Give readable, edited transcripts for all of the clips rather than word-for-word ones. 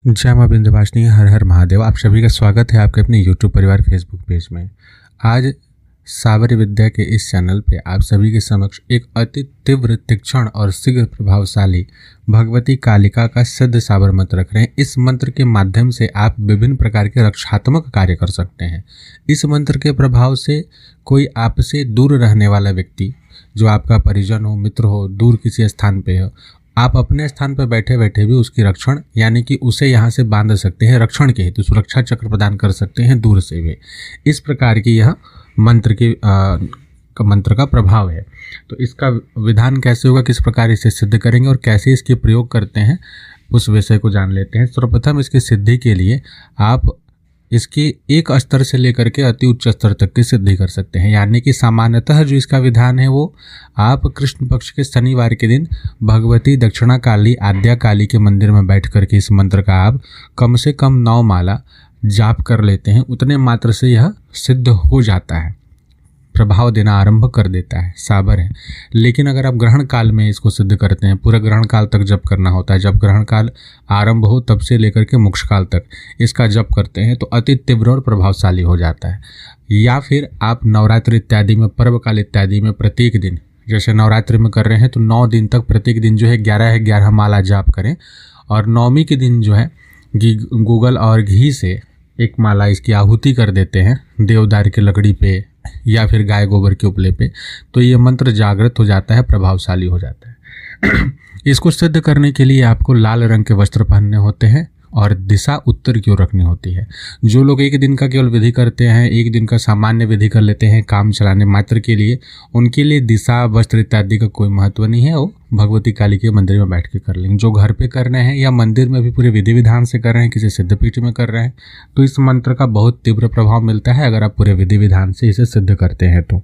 जय मां विंध्यवासिनी, हर हर महादेव। आप सभी का स्वागत है आपके अपने YouTube परिवार फेसबुक पेज में। आज साबर विद्या के इस चैनल पे आप सभी के समक्ष एक अति तीव्र, तीक्ष्ण और शीघ्र प्रभावशाली भगवती कालिका का सिद्ध साबर मंत्र रख रहे हैं। इस मंत्र के माध्यम से आप विभिन्न प्रकार के रक्षात्मक कार्य कर सकते हैं। इस मंत्र के प्रभाव से कोई आपसे दूर रहने वाला व्यक्ति, जो आपका परिजन हो, मित्र हो, दूर किसी स्थान पे हो, आप अपने स्थान पर बैठे बैठे भी उसकी रक्षण यानी कि उसे यहाँ से बांध सकते हैं। रक्षण के हेतु सुरक्षा चक्र प्रदान कर सकते हैं दूर से भी। इस प्रकार की यह मंत्र का प्रभाव है। तो इसका विधान कैसे होगा, किस प्रकार इसे सिद्ध करेंगे और कैसे इसके प्रयोग करते हैं, उस विषय को जान लेते हैं। सर्वप्रथम इसकी सिद्धि के लिए आप इसके एक स्तर से लेकर के अति उच्च स्तर तक की सिद्धि कर सकते हैं। यानी कि सामान्यतः जो इसका विधान है वो आप कृष्ण पक्ष के शनिवार के दिन भगवती दक्षिणा काली आद्या काली के मंदिर में बैठ करके इस मंत्र का आप कम से कम 9 माला जाप कर लेते हैं। उतने मात्र से यह सिद्ध हो जाता है, प्रभाव देना आरंभ कर देता है, साबर है। लेकिन अगर आप ग्रहण काल में इसको सिद्ध करते हैं, पूरे ग्रहण काल तक जप करना होता है, जब ग्रहण काल आरंभ हो तब से लेकर के मोक्ष काल तक इसका जप करते हैं तो अति तीव्र और प्रभावशाली हो जाता है। या फिर आप नवरात्रि इत्यादि में, पर्व काल इत्यादि में प्रत्येक दिन, जैसे नवरात्रि में कर रहे हैं तो 9 दिन तक प्रत्येक दिन जो है 11 माला जाप करें। और नवमी के दिन जो है गूगल और घी से एक माला इसकी आहुति कर देते हैं देवदार की लकड़ी पे या फिर गाय गोबर के उपले पे, तो ये मंत्र जागृत हो जाता है, प्रभावशाली हो जाता है। इसको सिद्ध करने के लिए आपको लाल रंग के वस्त्र पहनने होते हैं और दिशा उत्तर की ओर रखनी होती है। जो लोग एक दिन का केवल विधि करते हैं, एक दिन का सामान्य विधि कर लेते हैं काम चलाने मात्र के लिए, उनके लिए दिशा वस्त्र इत्यादि का कोई महत्व नहीं है। वो भगवती काली के मंदिर में बैठ के कर लेंगे। जो घर पे कर रहे हैं या मंदिर में भी पूरे विधि विधान से कर रहे हैं, किसी सिद्धपीठ में कर रहे हैं, तो इस मंत्र का बहुत तीव्र प्रभाव मिलता है अगर आप पूरे विधि विधान से इसे सिद्ध करते हैं तो।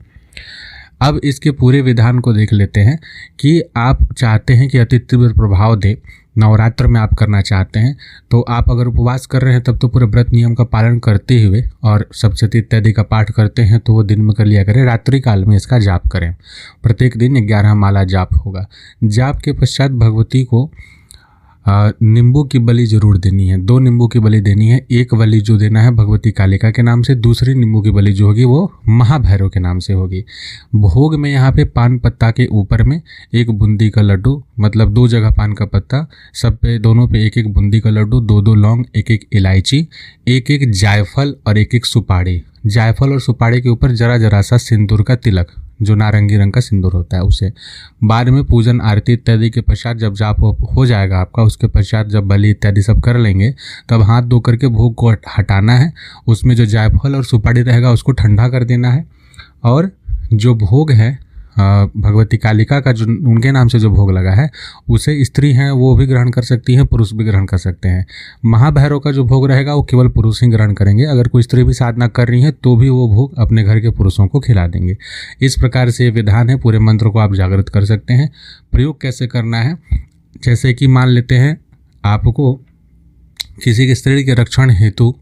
अब इसके पूरे विधान को देख लेते हैं कि आप चाहते हैं कि अति तीव्र प्रभाव दे, नवरात्र में आप करना चाहते हैं तो आप अगर उपवास कर रहे हैं तब तो पूरे व्रत नियम का पालन करते हुए और सप्तशती इत्यादि का पाठ करते हैं तो वो दिन में कर लिया करें। रात्रि काल में इसका जाप करें। प्रत्येक दिन 11 माला जाप होगा। जाप के पश्चात भगवती को नींबू की बलि जरूर देनी है। 2 नींबू की बलि देनी है। एक बलि जो देना है भगवती कालिका के नाम से, दूसरी नींबू की बलि जो होगी वो महाभैरव के नाम से होगी। भोग में यहाँ पे पान पत्ता के ऊपर में एक बूंदी का लड्डू, मतलब 2 जगह पान का पत्ता, सब पे दोनों पे 1-1 बूंदी का लड्डू, 2-2 लौंग, 1-1 इलायची, 1-1 जायफल और 1-1 सुपारी। जायफल और सुपारी के ऊपर जरा जरा सा सिंदूर का तिलक, जो नारंगी रंग का सिंदूर होता है, उसे बाद में पूजन आरती इत्यादि के पश्चात जब जाप हो जाएगा आपका, उसके पश्चात जब बलि इत्यादि सब कर लेंगे तब हाथ धो करके भोग को हटाना है। उसमें जो जायफल और सुपारी रहेगा उसको ठंडा कर देना है। और जो भोग है भगवती कालिका का, जो उनके नाम से जो भोग लगा है, उसे स्त्री हैं वो भी ग्रहण कर सकती हैं, पुरुष भी ग्रहण कर सकते हैं। महाभैरव का जो भोग रहेगा वो केवल पुरुष ही ग्रहण करेंगे। अगर कोई स्त्री भी साधना कर रही है तो भी वो भोग अपने घर के पुरुषों को खिला देंगे। इस प्रकार से ये विधान है। पूरे मंत्र को आप जागृत कर सकते हैं। प्रयोग कैसे करना है, जैसे कि मान लेते हैं आपको किसी की स्त्री के रक्षण हेतु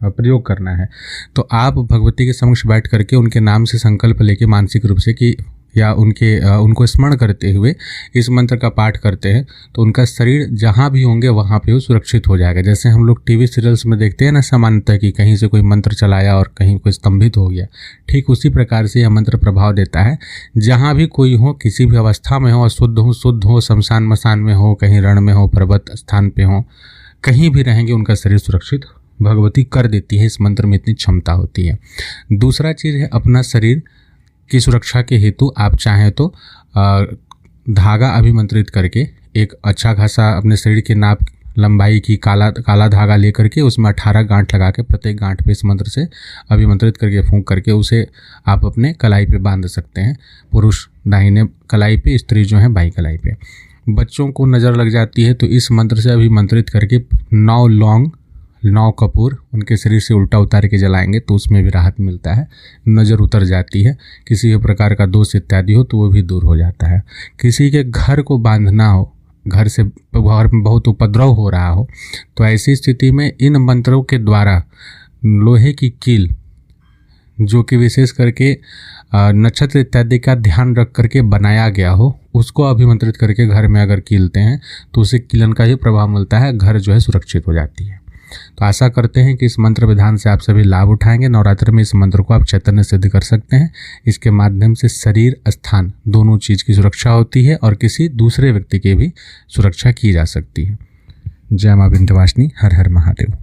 प्रयोग करना है तो आप भगवती के समक्ष बैठ करके उनके नाम से संकल्प लेके मानसिक रूप से कि या उनको स्मरण करते हुए इस मंत्र का पाठ करते हैं तो उनका शरीर जहाँ भी होंगे वहाँ पे वो सुरक्षित हो जाएगा। जैसे हम लोग टीवी सीरियल्स में देखते हैं ना सामान्यतः कि कहीं से कोई मंत्र चलाया और कहीं कोई स्तंभित हो गया, ठीक उसी प्रकार से यह मंत्र प्रभाव देता है। जहाँ भी कोई हो, किसी भी अवस्था में हो, शुद्ध हो, शमशान मसान में हो, कहीं रण में हो, पर्वत स्थान पे हो, कहीं भी रहेंगे उनका शरीर सुरक्षित भगवती कर देती है। इस मंत्र में इतनी क्षमता होती है। दूसरा चीज़ है, अपना शरीर की सुरक्षा के हेतु आप चाहें तो धागा अभिमंत्रित करके एक अच्छा खासा अपने शरीर के नाप लंबाई की काला धागा लेकर के उसमें 18 गांठ लगा के प्रत्येक गांठ पे इस मंत्र से अभिमंत्रित करके फूंक करके उसे आप अपने कलाई पे बांध सकते हैं। पुरुष दाहिने कलाई पे, स्त्री जो है बाईं कलाई पे। बच्चों को नज़र लग जाती है तो इस मंत्र से अभिमंत्रित करके 9 लौंग, 9 कपूर उनके शरीर से उल्टा उतार के जलाएंगे तो उसमें भी राहत मिलता है, नज़र उतर जाती है। किसी भी प्रकार का दोष इत्यादि हो तो वो भी दूर हो जाता है। किसी के घर को बांधना हो, घर में बहुत उपद्रव हो रहा हो, तो ऐसी स्थिति में इन मंत्रों के द्वारा लोहे की कील, जो कि विशेष करके नक्षत्र इत्यादि का ध्यान रख करके बनाया गया हो, उसको अभिमंत्रित करके घर में अगर कीलते हैं तो उसे कीलन का ही प्रभाव मिलता है, घर जो है सुरक्षित हो जाती है। तो आशा करते हैं कि इस मंत्र विधान से आप सभी लाभ उठाएंगे। नवरात्र में इस मंत्र को आप चैतन्य सिद्ध कर सकते हैं। इसके माध्यम से शरीर, स्थान दोनों चीज़ की सुरक्षा होती है और किसी दूसरे व्यक्ति की भी सुरक्षा की जा सकती है। जय मां विंध्यवासिनी। हर हर महादेव।